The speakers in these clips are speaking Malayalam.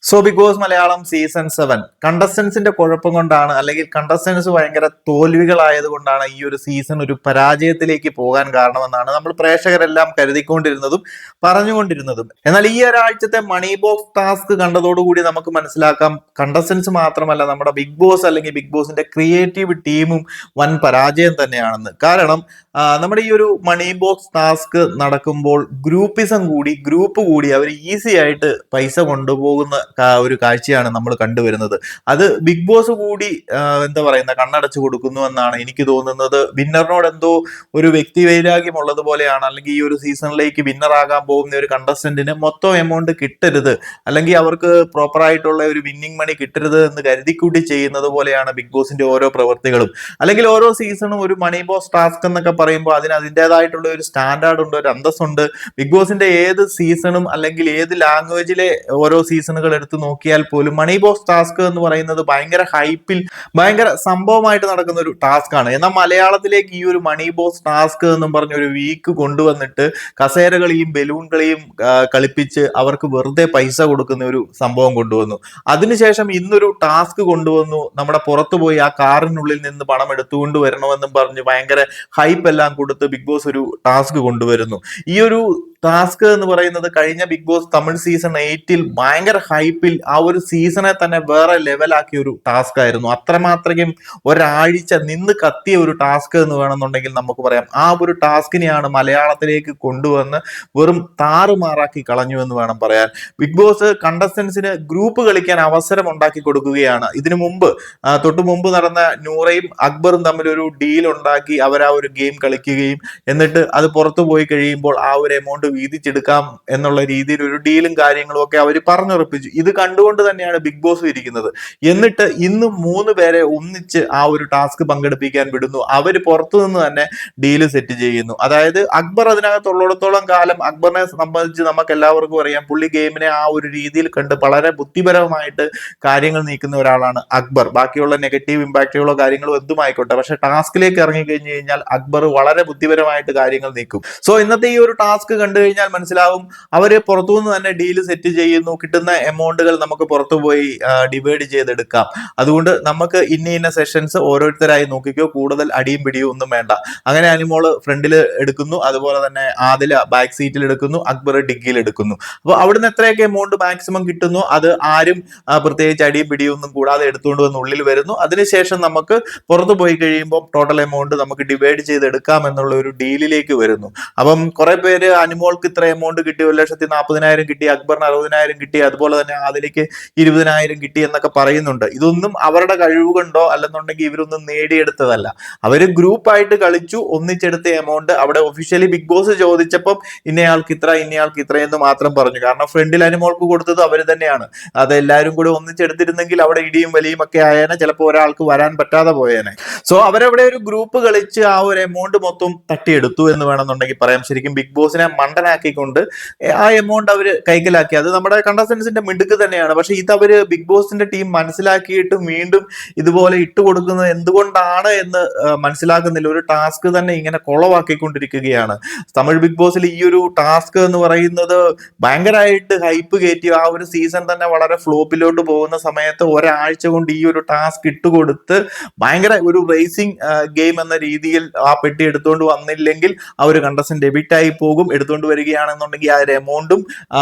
ബിഗ് ബോസ് മലയാളം സീസൺ 7 കണ്ടസ്റ്റൻസിന്റെ കുഴപ്പം കൊണ്ടാണ്, അല്ലെങ്കിൽ കണ്ടസ്റ്റൻസ് ഭയങ്കര തോൽവികളായത് കൊണ്ടാണ് ഈ ഒരു സീസൺ ഒരു പരാജയത്തിലേക്ക് പോകാൻ കാരണമെന്നാണ് നമ്മൾ പ്രേക്ഷകരെല്ലാം കരുതിക്കൊണ്ടിരുന്നതും പറഞ്ഞുകൊണ്ടിരുന്നതും. എന്നാൽ ഈ ഒരാഴ്ചത്തെ മണി ബോക്സ് ടാസ്ക് കണ്ടതോടുകൂടി നമുക്ക് മനസ്സിലാക്കാം, കണ്ടസ്റ്റൻസ് മാത്രമല്ല നമ്മുടെ ബിഗ് ബോസ് അല്ലെങ്കിൽ ബിഗ് ബോസിന്റെ ക്രിയേറ്റീവ് ടീമും വൻ പരാജയം തന്നെയാണെന്ന്. കാരണം നമ്മുടെ ഈ ഒരു മണി ബോക്സ് ടാസ്ക് നടക്കുമ്പോൾ ഗ്രൂപ്പ് കൂടി അവർ ഈസി ആയിട്ട് പൈസ കൊണ്ടുപോകുന്ന ഒരു കാഴ്ചയാണ് നമ്മൾ കണ്ടുവരുന്നത്. അത് ബിഗ് ബോസ് കൂടി എന്താ പറയുന്ന കണ്ണടച്ചു കൊടുക്കുന്നു എന്നാണ് എനിക്ക് തോന്നുന്നത്. വിന്നറിനോട് എന്തോ ഒരു വ്യക്തി വൈരാഗ്യം ഉള്ളതുപോലെയാണ്, അല്ലെങ്കിൽ ഈ ഒരു സീസണിലേക്ക് വിന്നർ ആകാൻ പോകുന്ന ഒരു കണ്ടസ്റ്റന്റിന് മൊത്തം എമൗണ്ട് കിട്ടരുത്, അല്ലെങ്കിൽ അവർക്ക് പ്രോപ്പർ ആയിട്ടുള്ള ഒരു വിന്നിങ് മണി കിട്ടരുത് എന്ന് കരുതിക്കൂട്ടി ചെയ്യുന്നത് പോലെയാണ് ബിഗ് ബോസിന്റെ ഓരോ പ്രവൃത്തികളും. അല്ലെങ്കിൽ ഓരോ സീസണും ഒരു മണി ബോക്സ് ടാസ്ക് എന്നൊക്കെ പറയുമ്പോൾ അതിന് അതിൻ്റെതായിട്ടുള്ള ഒരു സ്റ്റാൻഡേർഡ് ഉണ്ട്, ഒരു അന്തസ്സുണ്ട്. ബിഗ് ബോസിന്റെ ഏത് സീസണും അല്ലെങ്കിൽ ഏത് ലാംഗ്വേജിലെ ഓരോ സീസണുകൾ എടുത്ത് നോക്കിയാൽ പോലും മണി ബോക്സ് ടാസ്ക് എന്ന് പറയുന്നത് ഭയങ്കര ഹൈപ്പിൽ ഭയങ്കര സംഭവമായിട്ട് നടക്കുന്ന ഒരു ടാസ്ക് ആണ്. എന്നാൽ മലയാളത്തിലേക്ക് ഈ ഒരു മണി ബോക്സ് ടാസ്ക് എന്നും പറഞ്ഞ ഒരു വീക്ക് കൊണ്ടുവന്നിട്ട് കസേരകളെയും ബലൂൺകളെയും കളിപ്പിച്ച് അവർക്ക് വെറുതെ പൈസ കൊടുക്കുന്ന ഒരു സംഭവം കൊണ്ടുവന്നു. അതിനുശേഷം ഇന്നൊരു ടാസ്ക് കൊണ്ടുവന്നു, നമ്മുടെ പുറത്തു പോയി ആ കാറിനുള്ളിൽ നിന്ന് പണം എടുത്തുകൊണ്ട് വരണമെന്നും പറഞ്ഞ് ഭയങ്കര ഹൈപ്പ് എല്ലാം കൊടുത്ത് ബിഗ് ബോസ് ഒരു ടാസ്ക് കൊണ്ടുവരുന്നു. ഈ ഒരു ടാസ്ക് എന്ന് പറയുന്നത് കഴിഞ്ഞ ബിഗ് ബോസ് തമിഴ് സീസൺ 8 ഭയങ്കര ഹൈപ്പിൽ ആ ഒരു സീസണെ തന്നെ വേറെ ലെവലാക്കിയ ഒരു ടാസ്ക് ആയിരുന്നു. അത്രമാത്രം ഒരാഴ്ച നിന്ന് കത്തിയ ഒരു ടാസ്ക് എന്ന് വേണമെന്നുണ്ടെങ്കിൽ നമുക്ക് പറയാം. ആ ഒരു ടാസ്കിനെയാണ് മലയാളത്തിലേക്ക് കൊണ്ടുവന്ന് വെറും താറുമാറാക്കി കളഞ്ഞു എന്ന് വേണം പറയാൻ. ബിഗ് ബോസ് കണ്ടസ്റ്റൻസിന് ഗ്രൂപ്പ് കളിക്കാൻ അവസരം ഉണ്ടാക്കി കൊടുക്കുകയാണ്. ഇതിനു മുമ്പ് തൊട്ടു മുമ്പ് നടന്ന നൂറയും അക്ബറും തമ്മിൽ ഒരു ഡീൽ ഉണ്ടാക്കി അവർ ആ ഒരു ഗെയിം കളിക്കുകയും എന്നിട്ട് അത് പുറത്തു പോയി കഴിയുമ്പോൾ ആ ഒരു എമൗണ്ട് വീതിച്ചെടുക്കാം എന്നുള്ള രീതിയിൽ ഒരു ഡീലും കാര്യങ്ങളും ഒക്കെ അവർ പറഞ്ഞുറപ്പിച്ചു. ഇത് കണ്ടുകൊണ്ട് തന്നെയാണ് ബിഗ് ബോസ് ഇരിക്കുന്നത്. എന്നിട്ട് ഇന്ന് 3 പേരെ ഒന്നിച്ച് ആ ഒരു ടാസ്ക് പങ്കെടുപ്പിക്കാൻ വിടുന്നു. അവര് പുറത്തു നിന്ന് തന്നെ ഡീല് സെറ്റ് ചെയ്യുന്നു. അതായത് അക്ബർ അതിനകത്തുള്ളിടത്തോളം കാലം അക്ബറിനെ സംബന്ധിച്ച് നമുക്ക് എല്ലാവർക്കും അറിയാം, പുള്ളി ഗെയിമിനെ ആ ഒരു രീതിയിൽ കണ്ട് വളരെ ബുദ്ധിപരമായിട്ട് കാര്യങ്ങൾ നീക്കുന്ന ഒരാളാണ് അക്ബർ. ബാക്കിയുള്ള നെഗറ്റീവ് ഇമ്പാക്റ്റുകളോ കാര്യങ്ങളോ എന്തുമായിക്കോട്ടെ, പക്ഷെ ടാസ്കിലേക്ക് ഇറങ്ങി കഴിഞ്ഞു കഴിഞ്ഞാൽ അക്ബർ വളരെ ബുദ്ധിപരമായിട്ട് കാര്യങ്ങൾ നീക്കും. ഇന്നത്തെ ഈ ഒരു ടാസ്ക് കണ്ടു കഴിഞ്ഞാൽ മനസ്സിലാവും, അവര് പുറത്തുനിന്ന് തന്നെ ഡീല് സെറ്റ് ചെയ്യുന്നു. കിട്ടുന്ന എമൗണ്ടുകൾ നമുക്ക് പുറത്തുപോയി ഡിവൈഡ് ചെയ്തെടുക്കാം. അതുകൊണ്ട് നമുക്ക് ഇന്ന സെഷൻസ് ഓരോരുത്തരായി നോക്കിക്കോ, കൂടുതൽ അടിയും പിടിയും ഒന്നും വേണ്ട. അങ്ങനെ അനിമോള് ഫ്രണ്ടിൽ എടുക്കുന്നു, അതുപോലെ തന്നെ ആദില ബാക്ക് സീറ്റിൽ എടുക്കുന്നു, അക്ബർ ഡിഗ്ഗിയിൽ എടുക്കുന്നു. അപ്പോൾ അവിടുന്ന് എത്രയൊക്കെ എമൗണ്ട് മാക്സിമം കിട്ടുന്നു അത് ആരും പ്രത്യേകിച്ച് അടിയും പിടിയും ഒന്നും കൂടാതെ എടുത്തുകൊണ്ട് വന്ന് ഉള്ളിൽ വരുന്നു. അതിനുശേഷം നമുക്ക് പുറത്തു പോയി കഴിയുമ്പോൾ ടോട്ടൽ എമൗണ്ട് നമുക്ക് ഡിവൈഡ് ചെയ്തെടുക്കാം എന്നുള്ള ഒരു ഡീലിലേക്ക് വരുന്നു. അപ്പം കുറെ പേര് അനിമോൾക്ക് ഇത്ര എമൗണ്ട് കിട്ടി, 1,40,000 കിട്ടി, അക്ബറിന് 60,000 കിട്ടി, അതുപോലെ തന്നെ അതിലേക്ക് 20,000 കിട്ടി എന്നൊക്കെ പറയുന്നുണ്ട്. ഇതൊന്നും അവരുടെ കഴിവ് കൊണ്ടോ അല്ലെന്നുണ്ടെങ്കിൽ ഇവരൊന്നും നേടിയെടുത്തതല്ല. അവര് ഗ്രൂപ്പായിട്ട് കളിച്ചു, ഒന്നിച്ചെടുത്ത എമൗണ്ട് അവിടെ ഒഫീഷ്യലി ബിഗ് ബോസ് ചോദിച്ചപ്പം ഇന്നയാൾക്ക് ഇത്ര എന്ന് മാത്രം പറഞ്ഞു. കാരണം ഫ്രണ്ടിൽ അനിമോൾക്ക് കൊടുത്തത് അവര് തന്നെയാണ്. അത് എല്ലാവരും കൂടി ഒന്നിച്ചെടുത്തിരുന്നെങ്കിൽ അവിടെ ഇടിയും വലിയും ഒക്കെ ആയേനെ, ചിലപ്പോൾ ഒരാൾക്ക് വരാൻ പറ്റാതെ പോയേനെ. അവരവിടെ ഒരു ഗ്രൂപ്പ് കളിച്ച് ആ ഒരു എമൗണ്ട് മൊത്തം തട്ടിയെടുത്തു എന്ന് വേണമെന്നുണ്ടെങ്കിൽ പറയാം. ശരിക്കും ബിഗ് ബോസിനെ മണ്ടനാക്കിക്കൊണ്ട് ആ എമൗണ്ട് അവര് കൈക്കലാക്കി. അത് നമ്മുടെ കണ്ടസ്റ്റൻസിന്റെ മിടുക്ക് തന്നെയാണ്. പക്ഷെ ഇത് അവര് ബിഗ് ബോസിന്റെ ടീം മനസ്സിലാക്കിയിട്ട് വീണ്ടും ഇതുപോലെ ഇട്ട് കൊടുക്കുന്നത് എന്തുകൊണ്ടാണ് എന്ന് മനസ്സിലാക്കുന്നില്ല. ഒരു ടാസ്ക് തന്നെ ഇങ്ങനെ കുളവാക്കിക്കൊണ്ടിരിക്കുകയാണ്. തമിഴ് ബിഗ് ബോസിൽ ഈ ഒരു ടാസ്ക് എന്ന് പറയുന്നത് ഭയങ്കരമായിട്ട് ഹൈപ്പ് കയറ്റി ആ ഒരു സീസൺ തന്നെ വളരെ ഫ്ലോപ്പിലോട്ട് പോകുന്ന സമയത്ത് ഒരാഴ്ച കൊണ്ട് ഈ ഒരു ടാസ്ക് ഇട്ടുകൊടുത്ത് ഭയങ്കര ഒരു റേസിംഗ് ഗെയിം എന്ന രീതിയിൽ ആ പെട്ടി എടുത്തുകൊണ്ട് വന്നില്ലെങ്കിൽ ആ ഒരു കണ്ടസ്റ്റന്റ് ഡെബിറ്റായി പോകും. എടുത്തുകൊണ്ട് വരികയാണെന്നുണ്ടെങ്കിൽ ആ ഒരു എമൗണ്ടും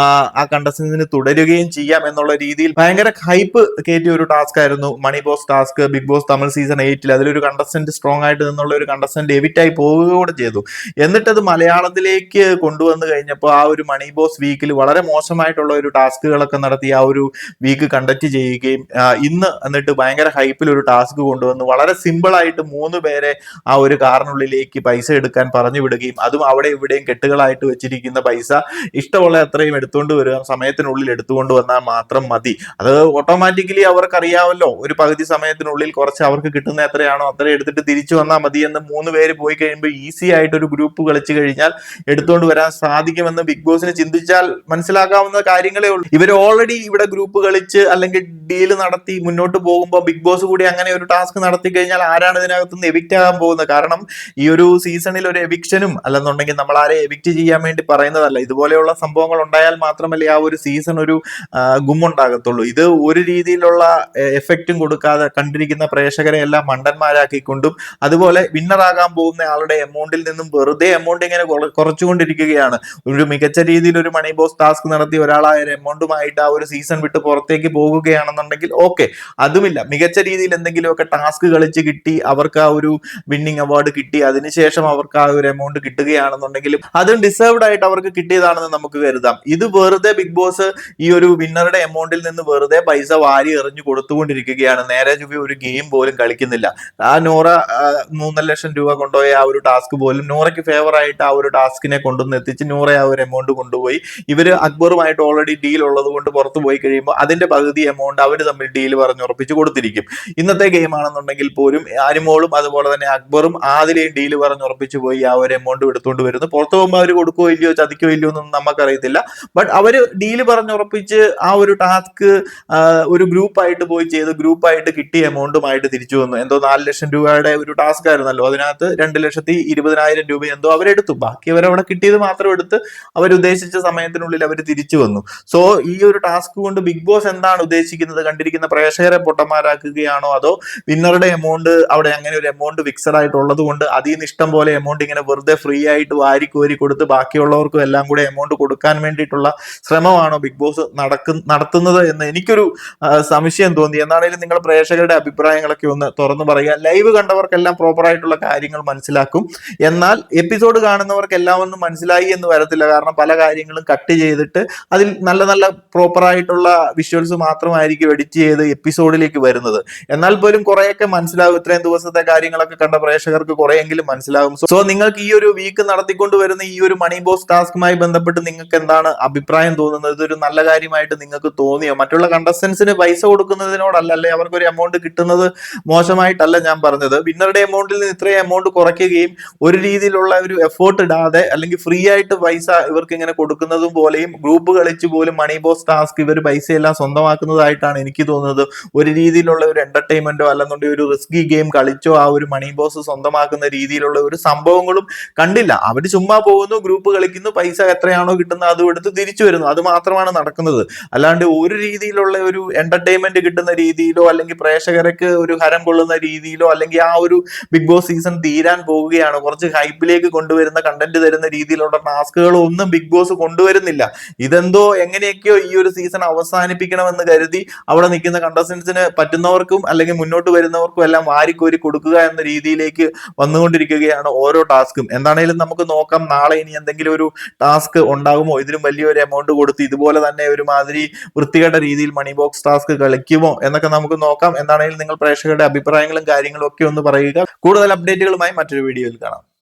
ആ കണ്ടസ്റ്റന്റിന് തുടരുകയും ചെയ്യാം എന്നുള്ള രീതിയിൽ ഭയങ്കര ഹൈപ്പ് കയറ്റിയ ഒരു ടാസ്ക് ആയിരുന്നു money box task. Bigg Boss Tamil season 8 അതിലൊരു കണ്ടസ്റ്റന്റ് സ്ട്രോങ് ആയിട്ട് നിന്നുള്ള ഒരു കണ്ടസ്റ്റന്റ് ഡെബിറ്റായി പോവുകയോടെ ചെയ്തു. എന്നിട്ടത് മലയാളത്തിലേക്ക് കൊണ്ടുവന്നു കഴിഞ്ഞപ്പോൾ ആ ഒരു മണി ബോക്സ് വീക്കിൽ വളരെ മോശമായിട്ടുള്ള ഒരു ടാസ്കുകളൊക്കെ നടത്തി ആ ഒരു വീക്ക് കണ്ടക്ട് ചെയ്യുകയും ഇന്ന് എന്നിട്ട് ഭയങ്കര ഹൈപ്പിൽ ഒരു ടാസ്ക് കൊണ്ടുവന്ന് വളരെ സിമ്പിൾ ആയിട്ട് 3 പേരെ ആ ഒരു കാറിനുള്ളിലേക്ക് പൈസ എടുക്കാൻ പറഞ്ഞു വിടുകയും, അതും അവിടെ ഇവിടെയും കെട്ടുകളായിട്ട് വെച്ചിരിക്കുന്ന പൈസ ഇഷ്ടമുള്ള അത്രയും എടുത്തുകൊണ്ട് വരിക, സമയത്തിനുള്ളിൽ എടുത്തുകൊണ്ട് വന്നാൽ മാത്രം മതി. അത് ഓട്ടോമാറ്റിക്കലി അവർക്കറിയാമല്ലോ, ഒരു പകുതി സമയത്തിനുള്ളിൽ കുറച്ച് അവർക്ക് കിട്ടുന്ന എത്രയാണോ അത്ര എടുത്തിട്ട് തിരിച്ചു വന്നാൽ മതി എന്ന് 3 പേര് പോയി കഴിയുമ്പോൾ ഈസി ആയിട്ട് ഒരു ഗ്രൂപ്പ് കളിച്ചു കഴിഞ്ഞാൽ എടുത്തുകൊണ്ട് വരാൻ സാധിക്കുമെന്ന് ബിഗ് ബോസിന് ചിന്തിച്ചാൽ മനസ്സിലാക്കാവുന്ന കാര്യങ്ങളേ ഉള്ളൂ. ഇവർ ഓൾറെഡി ഇവിടെ ഗ്രൂപ്പ് കളിച്ച് അല്ലെങ്കിൽ ഡീല് നടത്തി മുന്നോട്ട് പോകുമ്പോൾ ബിഗ് ബോസ് കൂടി അങ്ങനെ ഒരു ടാസ്ക് നടത്തി കഴിഞ്ഞാൽ ആരാണ് ഇതിനകത്തുനിന്ന് എവിക്റ്റ് ആകാൻ പോകുന്നത്? കാരണം ഈ ഒരു സീസണിൽ ഒരു എവിക്ഷനും അല്ലെന്നുണ്ടെങ്കിൽ നമ്മൾ ആരെ എവിക്റ്റ് ചെയ്യാൻ വേണ്ടി പറയുന്നതല്ല. ഇതുപോലെയുള്ള സംഭവങ്ങൾ ഉണ്ടായാൽ മാത്രമല്ലേ ആ ഒരു സീസൺ ഒരു ഗുമ്മുണ്ടാകത്തുള്ളൂ. ഇത് ഒരു രീതിയിലുള്ള എഫക്റ്റും കൊടുക്കാതെ കണ്ടിരിക്കുന്ന പ്രേക്ഷകരെ എല്ലാം മണ്ടന്മാരാക്കിക്കൊണ്ടും അതുപോലെ വിന്നറാകാൻ പോകുന്ന ആളുടെ എമൗണ്ടിൽ നിന്നും വെറുതെ എമൗണ്ട് ഇങ്ങനെ കുറച്ചുകൊണ്ടിരിക്കുകയാണ്. ഒരു മികച്ച രീതിയിൽ ഒരു മണി ബോസ് ടാസ്ക് നടത്തി ഒരാളായ ഒരു എമൗണ്ടുമായിട്ട് ആ ഒരു സീസൺ വിട്ട് പുറത്തേക്ക് പോകുകയാണെന്നുണ്ടെങ്കിൽ ഓക്കെ, അതുമില്ല. മികച്ച രീതിയിൽ എന്തെങ്കിലുമൊക്കെ ടാസ്ക് കളിച്ച് കിട്ടി, അവർക്ക് ആ ഒരു വിന്നിംഗ് അവാർഡ് കിട്ടി, അതിനുശേഷം അവർക്ക് ആ ഒരു എമൗണ്ട് കിട്ടുകയാണെന്നുണ്ടെങ്കിലും അതും ഡിസേർവ്ഡ് ആയിട്ട് അവർക്ക് കിട്ടിയതാണെന്ന് നമുക്ക് കരുതാം. ഇത് വെറുതെ ബിഗ് ബോസ് ഈ ഒരു വിന്നറുടെ എമൗണ്ടിൽ നിന്ന് വെറുതെ പൈസ വാരി എറിഞ്ഞു കൊടുത്തുകൊണ്ടിരിക്കുകയാണ്. നേരെ ചൊവ്വേ ഒരു ഗെയിം പോലും കളിക്കുന്നില്ല. ആ നോറ 3.5 ലക്ഷം രൂപ കൊണ്ടുപോയ ആ ഒരു ടാസ്ക് പോലും നോറയ്ക്ക് ഫേവർ ആയിട്ട് ആ ഒരു ടാസ്കിനെ കൊണ്ടുവന്ന് എത്തിച്ച് നോറ ആ ഒരു എമൗണ്ട് കൊണ്ടുപോയി. ഇവര് അക്ബറുമായിട്ട് ഓൾറെഡി ഡീൽ ഉള്ളത് കൊണ്ട് പുറത്തു പോയി കഴിയുമ്പോൾ അതിന്റെ പകുതി എമൗണ്ട് അവർ തമ്മിൽ ഡീൽ പറഞ്ഞുറപ്പിച്ച് കൊടുത്തിരിക്കും. ഇന്നത്തെ ഗെയിം ആണെന്നുണ്ടെങ്കിൽ പോലും ആനിമോളും അതുപോലെ തന്നെ അക്ബറും ആദിലെയും ഡീൽ പറഞ്ഞുറപ്പിച്ചു പോയി ആ ഒരു എമൗണ്ട് എടുത്തുകൊണ്ട് വരുന്നു. പുറത്തു പോകുമ്പോൾ അവർ കൊടുക്കോ ഇല്ലയോ ചതിക്കോ ഇല്ലയോ എന്നൊന്നും നമുക്കറിയത്തില്ല. ബട്ട് അവര് ഡീല് പറഞ്ഞുറപ്പിച്ച് ആ ഒരു ടാസ്ക് ഒരു ഗ്രൂപ്പായിട്ട് പോയി ചെയ്ത് ഗ്രൂപ്പായിട്ട് കിട്ടിയ എമൗണ്ടുമായിട്ട് തിരിച്ചു വന്നു. എന്തോ 4 ലക്ഷം രൂപയുടെ ഒരു ടാസ്ക് ആയിരുന്നല്ലോ, അതിനകത്ത് 2,20,000 രൂപ എന്തോ അവരെടുത്തു. ബാക്കി അവരവിടെ കിട്ടിയത് മാത്രം എടുത്ത് അവരുദ്ദേശിച്ച സമയത്തിനുള്ളിൽ അവർ തിരിച്ചു വന്നു. സോ ഈ ഒരു ടാസ്ക് കൊണ്ട് ബിഗ് ബോസ് എന്താണ് ഉദ്ദേശിക്കുന്നത്? കണ്ടിരിക്കുന്ന പ്രേക്ഷകരെ പൊട്ടന്മാരാക്കുകയാണോ, അതോ വിന്നറുടെ എമൗണ്ട് അവിടെ അങ്ങനെ ഒരു എമൗണ്ട് ഫിക്സഡ് ആയിട്ടുള്ളത് കൊണ്ട് അതിൽ നിന്ന് ഇഷ്ടം പോലെ എമൗണ്ട് ഇങ്ങനെ വെറുതെ ഫ്രീ ആയിട്ട് വാരിക്കോരി കൊടുത്ത് ബാക്കിയുള്ളവർക്കും എല്ലാം കൂടെ എമൗണ്ട് കൊടുക്കാൻ വേണ്ടിയിട്ടുള്ള ശ്രമമാണോ ബിഗ് ബോസ് നടത്തുന്നത് എന്ന് എനിക്കൊരു സംശയം തോന്നി. എന്നാണെങ്കിലും നിങ്ങൾ പ്രേക്ഷകരുടെ അഭിപ്രായങ്ങളൊക്കെ ഒന്ന് തുറന്നു പറയുക. ലൈവ് കണ്ടവർക്കെല്ലാം പ്രോപ്പർ ആയിട്ടുള്ള കാര്യങ്ങൾ മനസ്സിലാക്കും. എന്നാൽ എപ്പിസോഡ് കാണുന്നവർക്കെല്ലാം ഒന്നും മനസ്സിലായി എന്ന് വരത്തില്ല. കാരണം പല കാര്യങ്ങളും കട്ട് ചെയ്തിട്ട് അതിൽ നല്ല നല്ല പ്രോപ്പർ ആയിട്ടുള്ള വിഷ്വൽസ് മാത്രമായിരിക്കും എഡിറ്റ് ചെയ്ത് എപ്പിസോഡിലേക്ക് വരുന്നത്. എന്നാൽ പോലും കുറെയൊക്കെ മനസ്സിലാകും. ഇത്രയും ദിവസത്തെ കാര്യങ്ങളൊക്കെ കണ്ട പ്രേക്ഷകർക്ക് കുറെയെങ്കിലും മനസ്സിലാകും. സോ നിങ്ങൾക്ക് ഈ ഒരു വീക്ക് നടത്തിക്കൊണ്ട് വരുന്ന ഈ ഒരു മണി ബോസ് ടാസ്കുമായി ബന്ധപ്പെട്ട് നിങ്ങൾക്ക് എന്താണ് അഭിപ്രായം തോന്നുന്നത്? ഇതൊരു നല്ല കാര്യമായിട്ട് നിങ്ങൾക്ക് തോന്നിയോ? മറ്റുള്ള കണ്ടസ്റ്റൻസിന് പൈസ കൊടുക്കുന്നതിനോടല്ല, അല്ലെ അവർക്ക് ഒരു എമൗണ്ട് കിട്ടുന്നത് മോശമായിട്ടല്ല ഞാൻ പറഞ്ഞത്. വിന്നറുടെ എമൗണ്ടിൽ നിന്ന് ഇത്രയും എമൗണ്ട് കുറയ്ക്കുകയും ഒരു രീതിയിലുള്ള ഒരു എഫേർട്ട് ഇടാതെ അല്ലെങ്കിൽ ഫ്രീ ആയിട്ട് പൈസ ഇവർക്ക് ഇങ്ങനെ കൊടുക്കുന്നതും പോലെയും ഗ്രൂപ്പ് കളിച്ച് പോലും മണി ബോസ് ടാസ്ക് ഇവർ പൈസയെല്ലാം സ്വന്തമാക്കുന്നതായിട്ടാണ് എനിക്ക് തോന്നുന്നത്. ഒരു രീതിയിലുള്ള ഒരു എന്റർടൈൻമെന്റോ അല്ലെന്നുണ്ടെങ്കിൽ ഒരു റിസ്കി ഗെയിം കളിച്ചോ ആ ഒരു മണി ബോസ് സ്വന്തമാക്കുന്ന രീതിയിലുള്ള ഒരു സംഭവങ്ങളും കണ്ടില്ല. അവര് ചുമ്മാ പോകുന്നു, ഗ്രൂപ്പ് കളിക്കുന്നു, പൈസ എത്രയാണോ കിട്ടുന്നത് അതും എടുത്ത് തിരിച്ചു വരുന്നു. അത് മാത്രമാണ് നടക്കുന്നത്. അല്ലാണ്ട് ഒരു രീതിയിലുള്ള ഒരു എന്റർടൈൻമെന്റ് കിട്ടുന്ന രീതിയിലോ അല്ലെങ്കിൽ പ്രേക്ഷകർക്ക് ഒരു ഹരം കൊള്ളുന്ന രീതിയിലോ അല്ലെങ്കിൽ ആ ഒരു ബിഗ് ബോസ് സീസൺ തീരാൻ പോവുകയാണ്, കുറച്ച് ഹൈപ്പിലേക്ക് കൊണ്ടുവരുന്ന കണ്ടന്റ് തരുന്ന രീതിയിലുള്ള ടാസ്കുകളോ ഒന്നും ബിഗ് ബോസ് കൊണ്ടുവരുന്നില്ല. ഇതെന്തോ എങ്ങനെയൊക്കെയോ ഈ ഒരു സീസൺ അവസാനിപ്പിക്കണമെന്ന് കരുതി അവിടെ നിൽക്കുന്ന കണ്ടസ്റ്റൻസിന് പറ്റുന്നവർക്കും അല്ലെങ്കിൽ മുന്നോട്ട് വരുന്നവർക്കും എല്ലാം വാരിക്കോരി കൊടുക്കുക എന്ന രീതിയിലേക്ക് വന്നുകൊണ്ടിരിക്കുകയാണ് ഓരോ ടാസ്കും. എന്താണേലും നമുക്ക് നോക്കാം, നാളെ ഇനി എന്തെങ്കിലും ഒരു ടാസ്ക് ഉണ്ടാകുമോ, ഇതിലും വലിയൊരു എമൗണ്ട് കൊടുത്ത് ഇതുപോലെ തന്നെ ഒരുമാതിരി വൃത്തികെട്ട രീതിയിൽ മണി ബോക്സ് ടാസ്ക് കളിക്കുമോ എന്നൊക്കെ നമുക്ക് നോക്കാം. എന്താണെങ്കിലും നിങ്ങൾ പ്രേക്ഷകരുടെ അഭിപ്രായങ്ങളും കാര്യങ്ങളും ഒക്കെ ഒന്ന് പറയുക. കൂടുതൽ അപ്ഡേറ്റുകളുമായി മറ്റൊരു വീഡിയോയിൽ കാണാം.